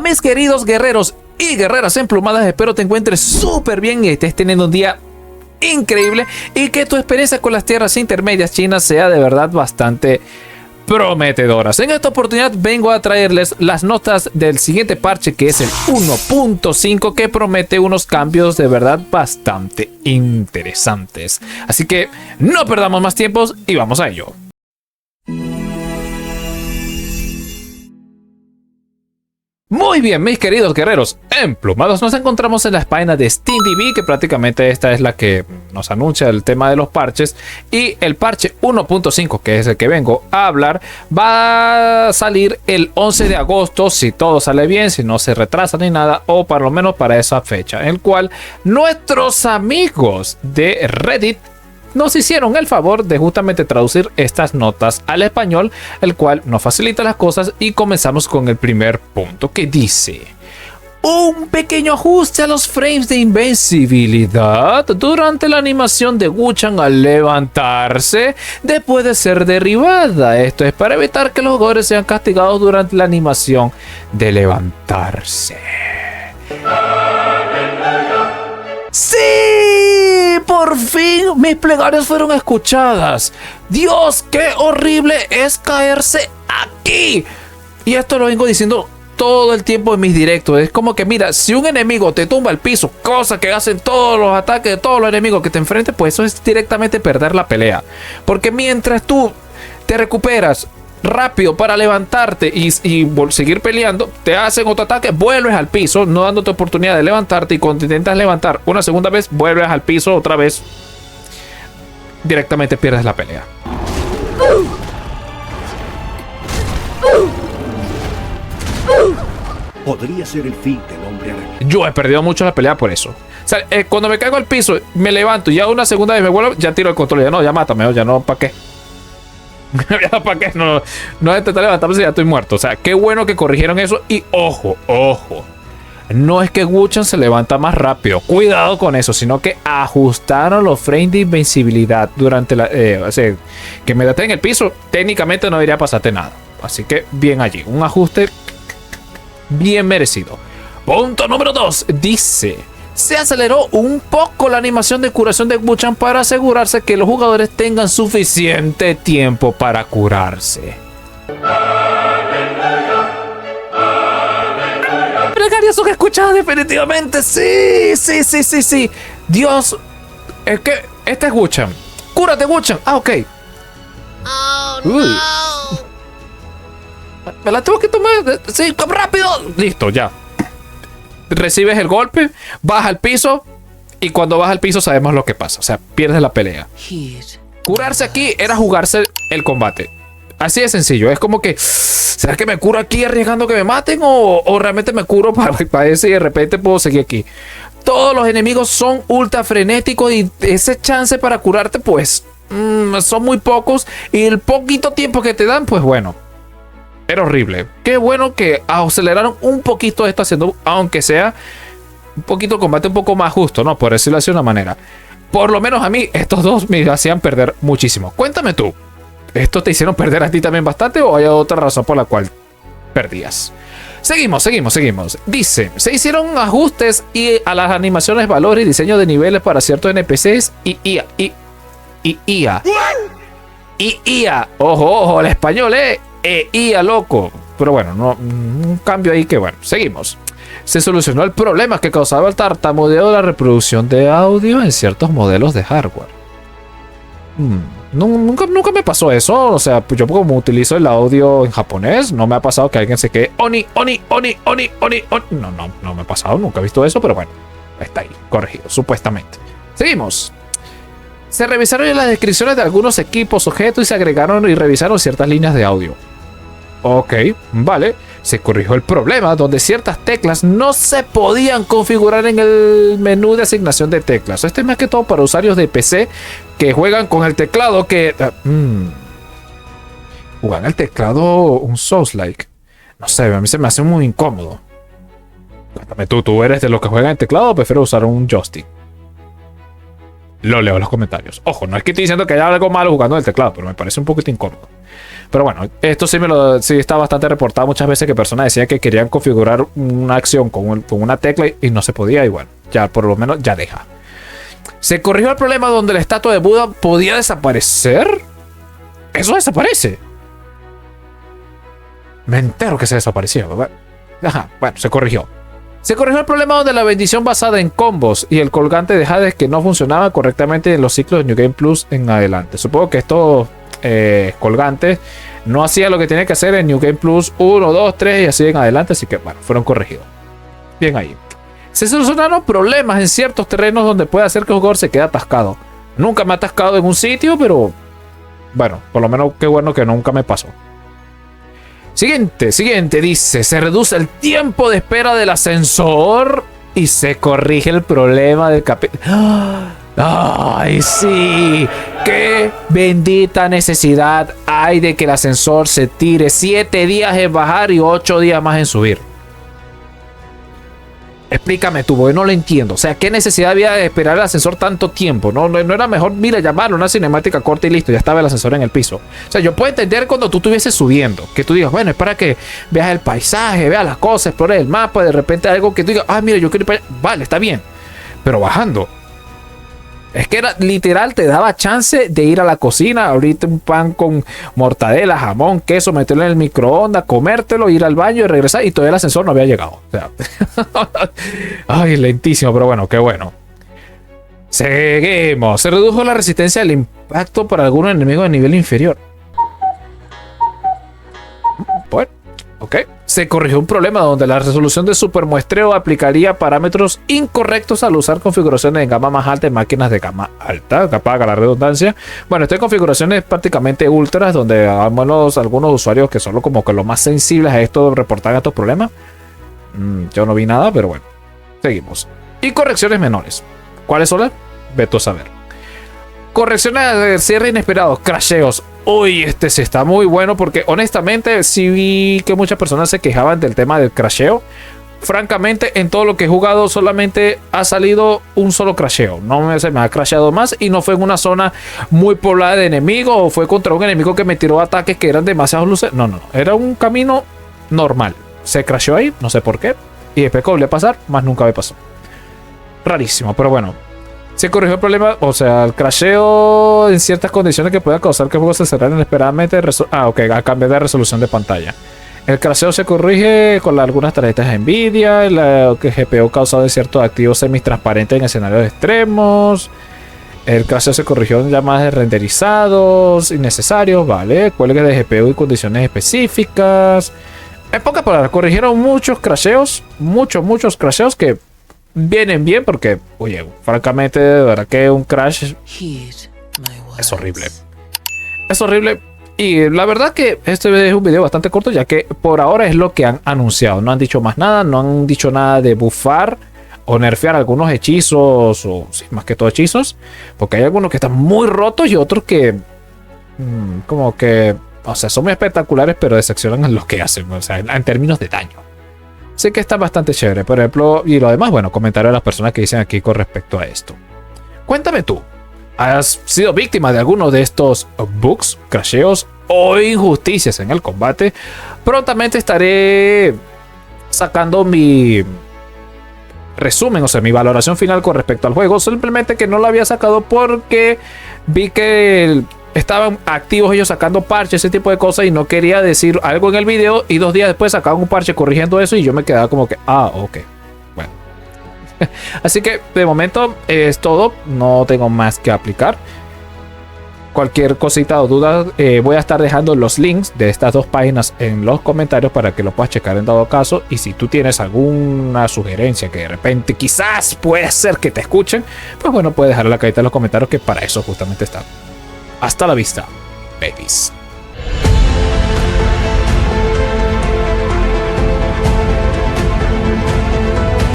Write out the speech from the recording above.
mis queridos guerreros y guerreras emplumadas, espero te encuentres súper bien y estés teniendo un día increíble y que tu experiencia con las tierras intermedias chinas sea de verdad bastante prometedoras. En esta oportunidad vengo a traerles las notas del siguiente parche, que es el 1.5, que promete unos cambios de verdad bastante interesantes. Así que no perdamos más tiempos y vamos a ello. Muy bien, mis queridos guerreros emplumados, nos encontramos en la página de SteamDB, que prácticamente esta es la que nos anuncia el tema de los parches, y el parche 1.5, que es el que vengo a hablar, va a salir el 11 de agosto, si todo sale bien, si no se retrasa ni nada, o por lo menos para esa fecha, en el cual nuestros amigos de Reddit nos hicieron el favor de justamente traducir estas notas al español, el cual nos facilita las cosas, y comenzamos con el primer punto, que dice: un pequeño ajuste a los frames de invencibilidad durante la animación de Wu-Chan al levantarse después de ser derribada. Esto es para evitar que los jugadores sean castigados durante la animación de levantarse. ¡Sí! Por fin mis plegarias fueron escuchadas. Dios, qué horrible es caerse aquí. Y esto lo vengo diciendo todo el tiempo en mis directos. Es como que, mira, si un enemigo te tumba al piso, cosa que hacen todos los ataques de todos los enemigos que te enfrenten, pues eso es directamente perder la pelea. Porque mientras tú te recuperas rápido para levantarte y seguir peleando, te hacen otro ataque, vuelves al piso, no dándote oportunidad de levantarte, y cuando intentas levantar una segunda vez, vuelves al piso otra vez, directamente pierdes la pelea. Podría ser el fin del hombre araña. Yo he perdido mucho la pelea por eso. O sea, cuando me caigo al piso, me levanto y ya una segunda vez me vuelvo, ya tiro el control, ya no, ya mátame, ya no, ¿para qué? ¿Para qué? No intentar levantarme si ya estoy muerto. O sea, qué bueno que corrigieron eso. Y ojo, no es que Wu-Chan se levanta más rápido, cuidado con eso, sino que ajustaron los frames de invencibilidad durante la... o sea, que me date en el piso, técnicamente no debería pasarte nada. Así que bien allí, un ajuste bien merecido. Punto número 2, dice: se aceleró un poco la animación de curación de Wu-Chan para asegurarse que los jugadores tengan suficiente tiempo para curarse. Plegarias son escuchadas definitivamente. Sí. Dios, es que este es Wu-Chan. Cúrate, Wu-Chan. Ah, ok. Oh, Uy. no. Me la tengo que tomar. Sí, rápido. Listo, ya. Recibes el golpe, baja al piso, y cuando baja al piso sabemos lo que pasa. O sea, pierdes la pelea. Curarse aquí era jugarse el combate. Así de sencillo. Es como que, ¿será que me curo aquí arriesgando que me maten? ¿O realmente me curo para ese y de repente puedo seguir aquí? Todos los enemigos son ultra frenéticos y ese chance para curarte, pues, son muy pocos. Y el poquito tiempo que te dan, pues bueno, era horrible. Qué bueno que aceleraron un poquito esto, haciendo, aunque sea un poquito el combate un poco más justo, ¿no? Por decirlo así de una manera. Por lo menos a mí, estos dos me hacían perder muchísimo. Cuéntame tú, ¿esto te hicieron perder a ti también bastante o hay otra razón por la cual perdías? Seguimos. Dice: se hicieron ajustes a las animaciones, valores y diseño de niveles para ciertos NPCs y IA. Ojo, el español, IA, loco. Pero bueno, no, un cambio ahí que bueno. Seguimos. Se solucionó el problema que causaba el tartamudeo de la reproducción de audio en ciertos modelos de hardware. Nunca me pasó eso. O sea, yo como utilizo el audio en japonés, no me ha pasado que alguien se quede oni. No me ha pasado, nunca he visto eso, pero bueno, está ahí, corregido, supuestamente. Seguimos. Se revisaron las descripciones de algunos equipos, objetos, y se agregaron y revisaron ciertas líneas de audio. Ok, vale. Se corrigió el problema donde ciertas teclas no se podían configurar en el menú de asignación de teclas. Esto es más que todo para usuarios de PC que juegan con el teclado que... juegan el teclado un Souls-like. No sé, a mí se me hace muy incómodo. Cuéntame tú eres de los que juegan el teclado o prefieres usar un joystick. Lo leo en los comentarios. Ojo, no es que estoy diciendo que haya algo malo jugando en el teclado, pero me parece un poquito incómodo. Pero bueno, esto sí está bastante reportado muchas veces que personas decían que querían configurar una acción con una tecla y no se podía. Y bueno, ya por lo menos ya deja. Se corrigió el problema donde la estatua de Buda podía desaparecer. Eso desaparece. Me entero que se desapareció. Ajá, bueno, se corrigió. Se corrigió el problema donde la bendición basada en combos y el colgante de Hades que no funcionaba correctamente en los ciclos de New Game Plus en adelante. Supongo que estos colgantes no hacían lo que tenía que hacer en New Game Plus 1, 2, 3 y así en adelante. Así que bueno, fueron corregidos. Bien ahí. Se solucionaron problemas en ciertos terrenos donde puede hacer que el jugador se quede atascado. Nunca me ha atascado en un sitio, pero bueno, por lo menos qué bueno que nunca me pasó. Siguiente, dice, se reduce el tiempo de espera del ascensor y se corrige el problema del capítulo. ¡Ay, sí! ¡Qué bendita necesidad hay de que el ascensor se tire 7 días en bajar y 8 días más en subir! Explícame tú, porque no lo entiendo. O sea, ¿qué necesidad había de esperar el ascensor tanto tiempo? No era mejor, mira, llamarlo una cinemática corta y listo, ya estaba el ascensor en el piso. O sea, yo puedo entender cuando tú estuvieses subiendo, que tú digas, bueno, es para que veas el paisaje, veas las cosas, explores el mapa, de repente algo que tú digas, mira, yo quiero ir para allá. Vale, está bien. Pero bajando. Es que era literal, te daba chance de ir a la cocina, abrirte un pan con mortadela, jamón, queso, meterlo en el microondas, comértelo, ir al baño y regresar. Y todavía el ascensor no había llegado. O sea, ay, lentísimo, pero bueno, qué bueno. Seguimos. Se redujo la resistencia al impacto para algunos enemigos de nivel inferior. Bueno, ok. Se corrigió un problema donde la resolución de supermuestreo aplicaría parámetros incorrectos al usar configuraciones de gama más alta en máquinas de gama alta. Apaga la redundancia. Bueno, esto hay configuraciones prácticamente ultras donde algunos usuarios que son como que los más sensibles a esto reportan estos problemas. Yo no vi nada, pero bueno. Seguimos. Y correcciones menores. ¿Cuáles son las? Vete a saber. Correcciones de cierre inesperados, crasheos. Uy, este sí está muy bueno porque honestamente sí vi que muchas personas se quejaban del tema del crasheo. Francamente, en todo lo que he jugado solamente ha salido un solo crasheo. No se me ha crasheado más y no fue en una zona muy poblada de enemigos o fue contra un enemigo que me tiró ataques que eran demasiados luces. No. Era un camino normal. Se crasheó ahí, no sé por qué. Y después que volvió a pasar, más nunca me pasó. Rarísimo, pero bueno. Se corrigió el problema, o sea, el crasheo en ciertas condiciones que pueda causar que el juego se cerrara inesperadamente. Ok, a cambio de resolución de pantalla. El crasheo se corrige con algunas tarjetas Nvidia, el GPU causado en ciertos activos semitransparentes en escenarios extremos. El crasheo se corrigió en llamadas de renderizados innecesarios, vale. Cuelgue de GPU y condiciones específicas. En pocas palabras, corrigieron muchos crasheos, muchos crasheos que vienen bien porque, oye, francamente, de verdad que un crash es horrible. Es horrible. Y la verdad que este es un video bastante corto, ya que por ahora es lo que han anunciado. No han dicho más nada, no han dicho nada de buffar o nerfear algunos hechizos, o sí, más que todo hechizos. Porque hay algunos que están muy rotos y otros que, como que, o sea, son muy espectaculares, pero decepcionan en lo que hacen, o sea, en términos de daño. Sé que está bastante chévere, por ejemplo, y lo demás, bueno, comentario a las personas que dicen aquí con respecto a esto. Cuéntame tú, ¿has sido víctima de alguno de estos bugs, crasheos o injusticias en el combate? Prontamente estaré sacando mi resumen, o sea, mi valoración final con respecto al juego. Simplemente que no lo había sacado porque vi que estaban activos ellos sacando parches, ese tipo de cosas, y no quería decir algo en el video y 2 días después sacaban un parche corrigiendo eso y yo me quedaba como que, ok, bueno. Así que de momento es todo, no tengo más que aplicar. Cualquier cosita o duda, voy a estar dejando los links de estas 2 páginas en los comentarios para que lo puedas checar en dado caso. Y si tú tienes alguna sugerencia que de repente quizás puede ser que te escuchen, pues bueno, puedes dejar en la cajita de los comentarios, que para eso justamente está. Hasta la vista, babies.